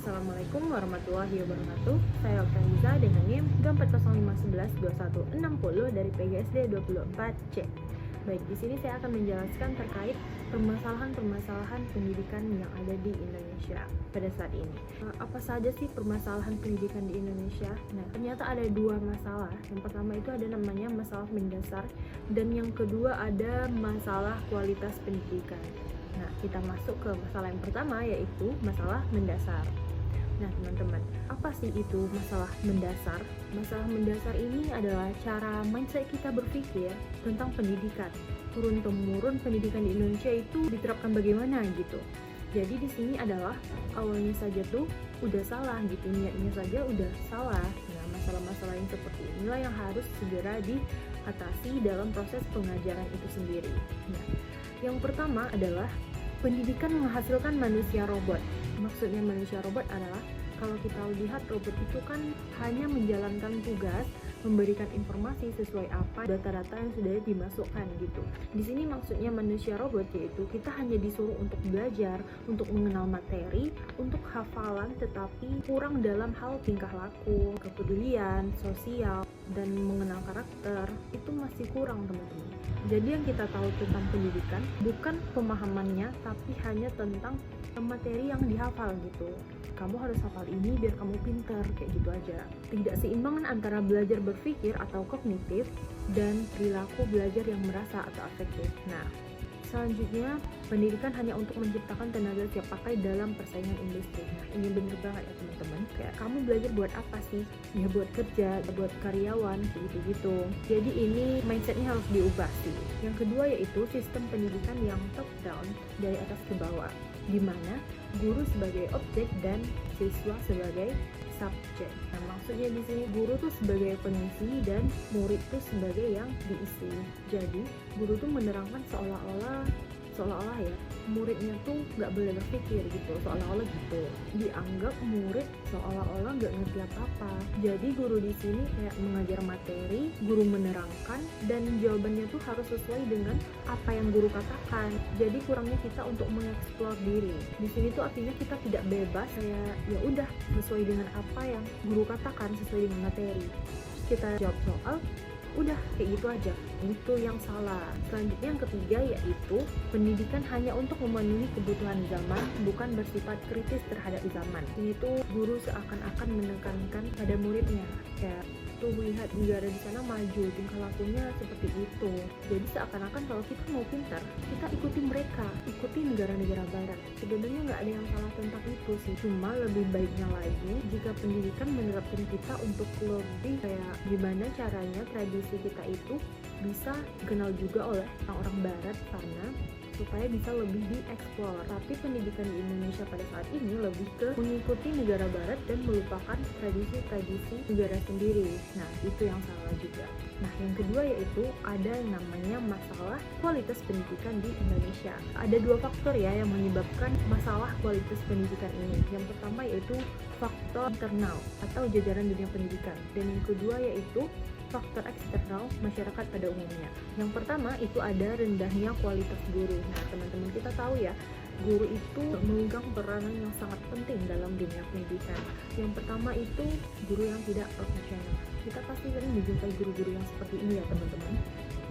Assalamualaikum warahmatullahi wabarakatuh. Saya Oktaviza dengan NIM 2405112160 dari PGSD 24C. Baik, di sini saya akan menjelaskan terkait permasalahan-permasalahan pendidikan yang ada di Indonesia pada saat ini. Apa saja sih permasalahan pendidikan di Indonesia? Nah, ternyata ada dua masalah. Yang pertama itu ada namanya masalah mendasar, dan yang kedua ada masalah kualitas pendidikan. Nah, kita masuk ke masalah yang pertama, yaitu masalah mendasar. Nah, teman-teman, apa sih itu masalah mendasar? Masalah mendasar ini adalah cara mindset kita berpikir tentang pendidikan. Turun-temurun pendidikan di Indonesia itu diterapkan bagaimana gitu. Jadi di sini adalah awalnya saja tuh udah salah gitu, niatnya saja udah salah. Nah, masalah-masalah yang seperti inilah yang harus segera diatasi dalam proses pengajaran itu sendiri. Nah, yang pertama adalah pendidikan menghasilkan manusia robot. Maksudnya manusia robot adalah kalau kita lihat robot itu kan hanya menjalankan tugas, memberikan informasi sesuai apa data-data yang sudah dimasukkan gitu. Di sini maksudnya manusia robot yaitu kita hanya disuruh untuk belajar, untuk mengenal materi, untuk hafalan, tetapi kurang dalam hal tingkah laku, kepedulian, sosial, dan mengenal karakter. Itu masih kurang, teman-teman. Jadi yang kita tahu tentang pendidikan bukan pemahamannya, tapi hanya tentang materi yang dihafal gitu. Kamu harus hafal ini biar kamu pintar, kayak gitu aja. Tidak seimbangan antara belajar berpikir atau kognitif dan perilaku belajar yang merasa atau afektif. Nah, selanjutnya, pendidikan hanya untuk menciptakan tenaga siap pakai dalam persaingan industri. Nah, ini bener banget ya teman-teman. Kayak kamu belajar buat apa sih? Ya buat kerja, buat karyawan, gitu-gitu. Jadi ini mindsetnya harus diubah sih. Yang kedua yaitu sistem pendidikan yang top down, dari atas ke bawah, di mana guru sebagai objek dan siswa sebagai subjek. Nah, maksudnya di sini guru tuh sebagai pengisi dan murid tuh sebagai yang diisi. Jadi guru tuh menerangkan seolah-olah ya muridnya tuh nggak boleh berpikir gitu, seolah-olah gitu dianggap murid seolah-olah nggak ngerti apa-apa. Jadi guru di sini kayak mengajar materi, guru menerangkan, dan jawabannya tuh harus sesuai dengan apa yang guru katakan. Jadi kurangnya kita untuk mengeksplor diri. Di sini tuh artinya kita tidak bebas, kayak ya udah sesuai dengan apa yang guru katakan, sesuai dengan materi. Terus kita jawab soal, udah kayak gitu aja. Itu yang salah. Selanjutnya yang ketiga yaitu pendidikan hanya untuk memenuhi kebutuhan zaman, bukan bersifat kritis terhadap zaman. Ini tuh guru seakan-akan menekankan pada muridnya, kayak tuh melihat negara di sana maju, tingkah lakunya seperti itu. Jadi seakan-akan kalau kita mau pintar, kita ikuti mereka, ikuti negara-negara barat. Sebenarnya nggak ada yang salah tentang itu sih. Cuma lebih baiknya lagi jika pendidikan menerapkan kita untuk lebih kayak gimana caranya tradisi kita itu bisa dikenal juga oleh orang-orang barat sana, supaya bisa lebih dieksplor. Tapi pendidikan di Indonesia pada saat ini lebih ke mengikuti negara barat dan melupakan tradisi-tradisi negara sendiri. Nah, itu yang salah juga. Nah, yang kedua yaitu ada yang namanya masalah kualitas pendidikan di Indonesia. Ada dua faktor ya yang menyebabkan masalah kualitas pendidikan ini. Yang pertama yaitu faktor internal atau jajaran dunia pendidikan, dan yang kedua yaitu faktor eksternal masyarakat pada umumnya. Yang pertama itu ada rendahnya kualitas guru. Nah, teman-teman kita tahu ya, guru itu memegang peranan yang sangat penting dalam dunia pendidikan. Yang pertama itu guru yang tidak profesional. Kita pasti sering menjumpai guru-guru yang seperti ini ya teman-teman.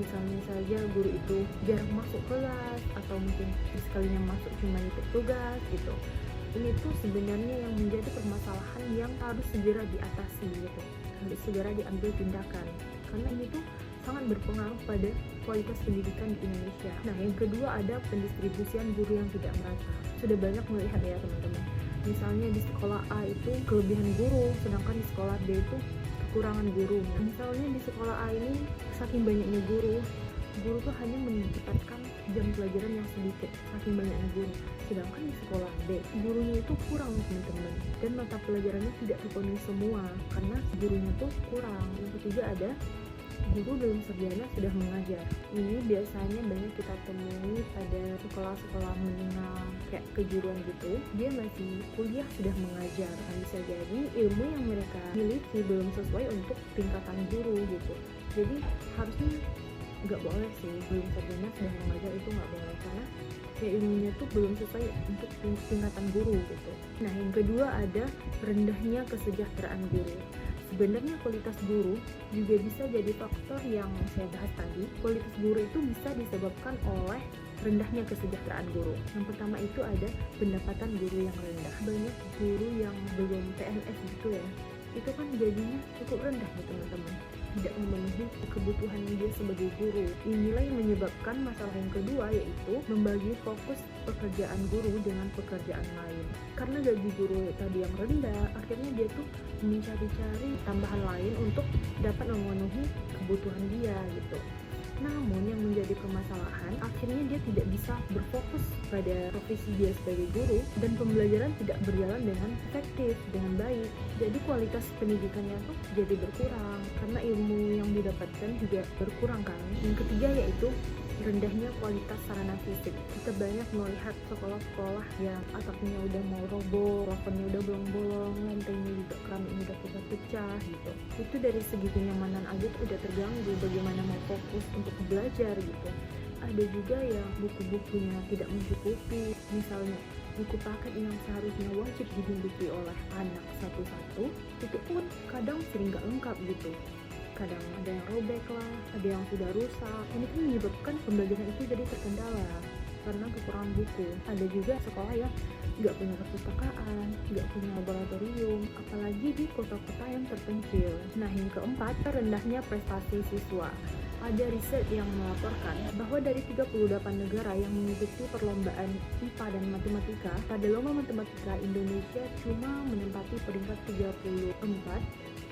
Misalnya saja guru itu jarang masuk kelas, atau mungkin sekalinya masuk cuma ikut tugas gitu. Ini tuh sebenarnya yang menjadi permasalahan yang harus segera diatasi gitu, harus segera diambil tindakan, karena ini tuh sangat berpengaruh pada kualitas pendidikan di Indonesia. Nah, yang kedua ada pendistribusian guru yang tidak merata. Sudah banyak melihat ya teman-teman, misalnya di sekolah A itu kelebihan guru, sedangkan di sekolah B itu kekurangan guru. Nah, misalnya di sekolah A ini saking banyaknya guru tuh hanya mendapatkan jam pelajaran yang sedikit, saking banyaknya guru. Sedangkan di sekolah B, gurunya itu kurang teman-teman, dan mata pelajarannya tidak terpenuhi semua karena gurunya tuh kurang. Yang ketiga ada guru belum sarjana sudah mengajar. Ini biasanya banyak kita temui pada sekolah-sekolah menengah kayak kejuruan gitu. Dia masih kuliah sudah mengajar. Nah, bisa jadi ilmu yang mereka miliki belum sesuai untuk tingkatan guru gitu. Jadi harusnya nggak boleh sih, belum sarjana sedang mengajar itu nggak boleh, karena ya ilmunya tuh belum sesuai untuk tingkatan guru gitu. Nah yang kedua ada rendahnya kesejahteraan guru. Sebenarnya kualitas guru juga bisa jadi faktor yang saya bahas tadi. Kualitas guru itu bisa disebabkan oleh rendahnya kesejahteraan guru. Yang pertama itu ada pendapatan guru yang rendah. Banyak guru yang belum PNS gitu ya, itu kan gajinya cukup rendah ya teman-teman, tidak memenuhi kebutuhan dia sebagai guru. Inilah yang menyebabkan masalah yang kedua, yaitu membagi fokus pekerjaan guru dengan pekerjaan lain. Karena gaji guru tadi yang rendah, akhirnya dia tuh mencari-cari tambahan lain untuk dapat memenuhi kebutuhan dia gitu. Namun yang menjadi permasalahan, akhirnya dia tidak bisa berfokus pada profesi dia sebagai guru, dan pembelajaran tidak berjalan dengan efektif, dengan baik. Jadi kualitas pendidikannya tuh jadi berkurang, karena ilmu yang didapatkan juga berkurang kan. Yang ketiga yaitu rendahnya kualitas sarana fisik. Kita banyak melihat sekolah-sekolah yang atapnya udah mau roboh, plafonnya udah bolong-bolong, lantainya juga keramiknya udah pecah-pecah gitu. Itu dari segi kenyamanan aja udah terganggu, bagaimana mau fokus untuk belajar gitu. Ada juga yang buku-bukunya tidak mencukupi, misalnya buku paket yang seharusnya wajib dimiliki oleh anak satu-satu, itu pun kadang sering gak lengkap gitu. Kadang ada yang robek lah, ada yang sudah rusak. Ini kan menyebabkan pembelajaran itu jadi terkendala karena kekurangan buku. Ada juga sekolah yang nggak punya perpustakaan, nggak punya laboratorium, apalagi di kota-kota yang terpencil. Nah yang keempat, rendahnya prestasi siswa. Ada riset yang melaporkan bahwa dari 38 negara yang mengikuti perlombaan IPA dan matematika, pada lomba matematika Indonesia cuma menempati peringkat 34,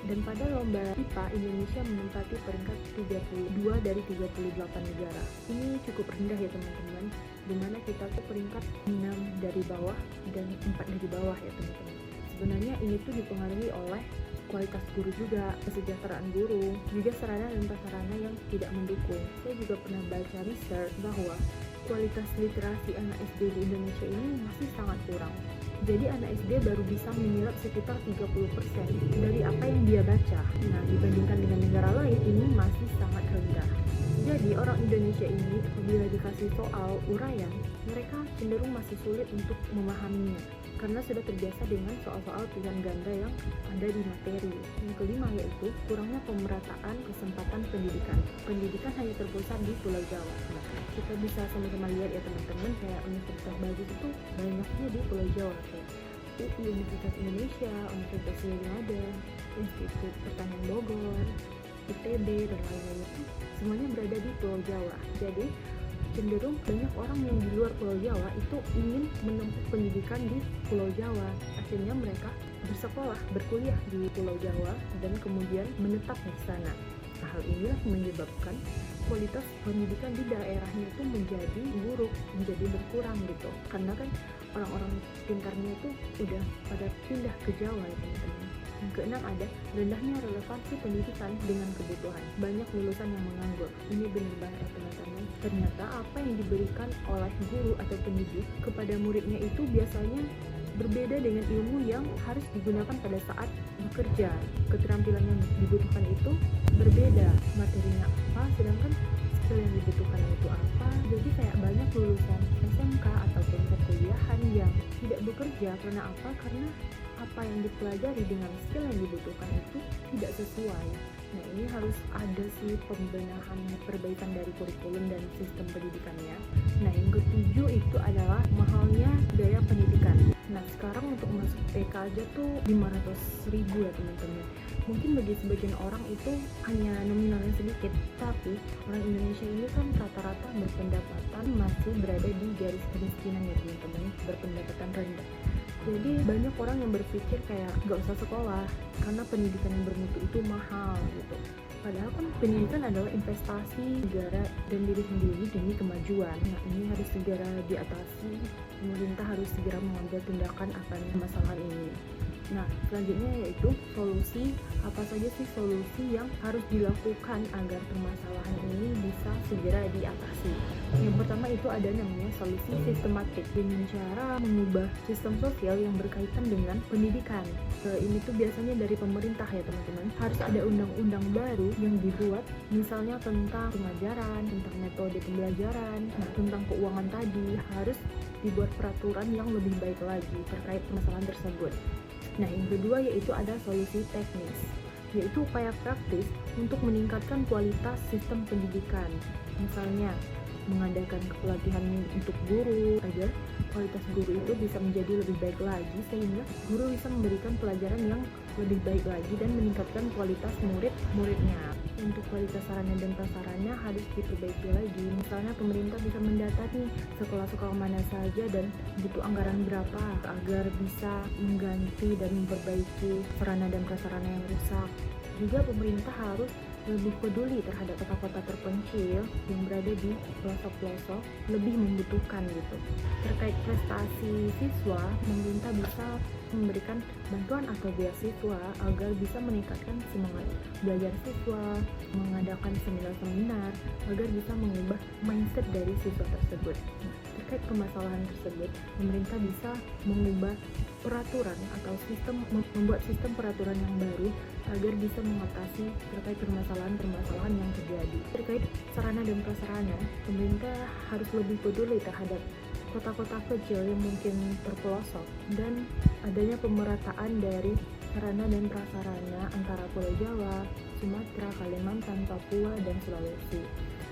dan pada lomba IPA Indonesia menempati peringkat 32 dari 38 negara. Ini cukup rendah ya teman-teman, dimana kita tuh peringkat 6 dari bawah dan 4 dari bawah ya teman-teman. Sebenarnya ini tuh dipengaruhi oleh kualitas guru juga, kesejahteraan guru, juga sarana dan prasarana yang tidak mendukung. Saya juga pernah baca research bahwa kualitas literasi anak SD di Indonesia ini masih sangat kurang. Jadi anak SD baru bisa menyerap sekitar 30% dari apa yang dia baca. Nah, dibandingkan dengan negara lain, ini masih sangat rendah. Jadi orang Indonesia ini apabila dikasih soal uraian, mereka cenderung masih sulit untuk memahaminya karena sudah terbiasa dengan soal-soal pilihan ganda yang ada di materi. Yang kelima yaitu kurangnya pemerataan kesempatan pendidikan. Pendidikan hanya terpusat di Pulau Jawa. Nah, kita bisa sama-sama lihat ya teman-teman, kayak universitas bagus itu banyaknya di Pulau Jawa, kayak UI, Universitas Indonesia, Universitas Sriwijaya, Institut Pertanian Bogor, ITB, dan lain-lain itu semuanya berada di Pulau Jawa. Jadi cenderung banyak orang yang di luar Pulau Jawa itu ingin menempuh pendidikan di Pulau Jawa. Akhirnya mereka bersekolah, berkuliah di Pulau Jawa dan kemudian menetap di sana. Nah, hal inilah menyebabkan kualitas pendidikan di daerahnya itu menjadi buruk, menjadi berkurang gitu. Karena kan orang-orang pintarnya itu udah pada pindah ke Jawa ya teman-teman. Yang keenam ada rendahnya relevansi pendidikan dengan kebutuhan. Banyak lulusan yang menganggur. Ini benar banget ya teman-teman. Ternyata apa yang diberikan oleh guru atau pendidik kepada muridnya itu biasanya berbeda dengan ilmu yang harus digunakan pada saat bekerja. Keterampilan yang dibutuhkan itu berbeda. Materinya apa, sedangkan skill yang dibutuhkan itu apa. Jadi kayak banyak lulusan SMK ataupun perkuliahan yang tidak bekerja karena apa? Karena apa yang dipelajari dengan skill yang dibutuhkan itu tidak sesuai. Nah, ini harus ada sih pembenahan, perbaikan dari kurikulum dan sistem pendidikannya. Nah, yang ketujuh itu adalah mahalnya biaya pendidikan. Nah, sekarang untuk masuk TK aja tuh 500.000 ya teman-teman. Mungkin bagi sebagian orang itu hanya nominalnya sedikit, tapi orang Indonesia ini kan rata-rata berpendapatan masih berada di garis kemiskinan ya teman-teman, berpendapatan rendah. Jadi banyak orang yang berpikir kayak gak usah sekolah karena pendidikan yang bermutu itu mahal gitu. Padahal kan pendidikan adalah investasi negara dan diri sendiri demi kemajuan. Nah, ini harus segera diatasi. Pemerintah harus segera mengambil tindakan akan masalah ini. Nah, selanjutnya yaitu solusi. Apa saja sih solusi yang harus dilakukan agar permasalahan ini bisa segera diatasi? Yang pertama itu ada namanya solusi sistematik dengan cara mengubah sistem sosial yang berkaitan dengan pendidikan. Ini tuh biasanya dari pemerintah ya teman-teman. Harus ada undang-undang baru yang dibuat, misalnya tentang pengajaran, tentang metode pembelajaran, tentang keuangan tadi. Harus dibuat peraturan yang lebih baik lagi terkait permasalahan tersebut. Nah, yang kedua yaitu ada solusi teknis, yaitu upaya praktis untuk meningkatkan kualitas sistem pendidikan. Misalnya, mengadakan pelatihan untuk guru agar kualitas guru itu bisa menjadi lebih baik lagi, sehingga guru bisa memberikan pelajaran yang lebih baik lagi dan meningkatkan kualitas murid-muridnya. Untuk kualitas sarana dan prasarana harus diperbaiki lagi. Misalnya pemerintah bisa mendata nih sekolah-sekolah mana saja dan butuh anggaran berapa agar bisa mengganti dan memperbaiki sarana dan prasarana yang rusak. Juga pemerintah harus lebih peduli terhadap kota-kota terpencil yang berada di pelosok-pelosok, lebih membutuhkan gitu. Terkait prestasi siswa, pemerintah bisa memberikan bantuan atau beasiswa agar bisa meningkatkan semangat belajar siswa, mengadakan seminar-seminar agar bisa mengubah mindset dari siswa tersebut. Terkait permasalahan tersebut, pemerintah bisa mengubah peraturan atau membuat sistem peraturan yang baru agar bisa mengatasi terkait permasalahan-permasalahan yang terjadi. Terkait sarana dan prasarana, pemerintah harus lebih peduli terhadap kota-kota kecil yang mungkin terpelosok dan adanya pemerataan dari sarana dan prasarana antara Pulau Jawa, Sumatera, Kalimantan, Papua, dan Sulawesi.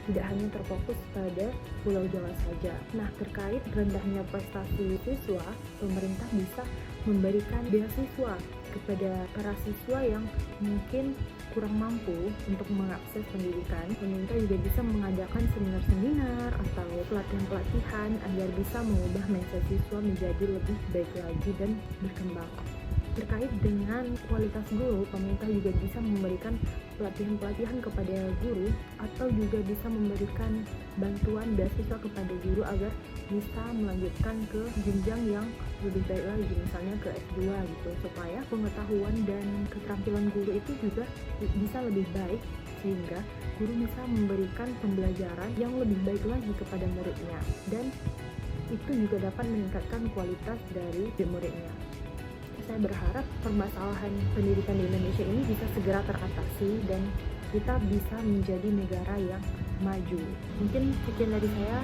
Tidak hanya terfokus pada Pulau Jawa saja. Nah, terkait rendahnya prestasi siswa, pemerintah bisa memberikan beasiswa kepada para siswa yang mungkin kurang mampu untuk mengakses pendidikan. Pemerintah juga bisa mengadakan seminar-seminar atau pelatihan-pelatihan agar bisa mengubah mindset siswa menjadi lebih baik lagi dan berkembang. Terkait dengan kualitas guru, pemerintah juga bisa memberikan pelatihan-pelatihan kepada guru atau juga bisa memberikan bantuan beasiswa kepada guru agar bisa melanjutkan ke jenjang yang lebih baik lagi, misalnya ke S2 gitu, supaya pengetahuan dan keterampilan guru itu juga bisa lebih baik sehingga guru bisa memberikan pembelajaran yang lebih baik lagi kepada muridnya dan itu juga dapat meningkatkan kualitas dari muridnya. Saya berharap permasalahan pendidikan di Indonesia ini bisa segera teratasi dan kita bisa menjadi negara yang maju. Mungkin sekian dari saya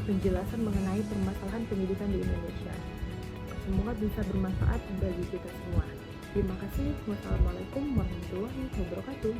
penjelasan mengenai permasalahan pendidikan di Indonesia. Semoga bisa bermanfaat bagi kita semua. Terima kasih. Wassalamualaikum warahmatullahi wabarakatuh.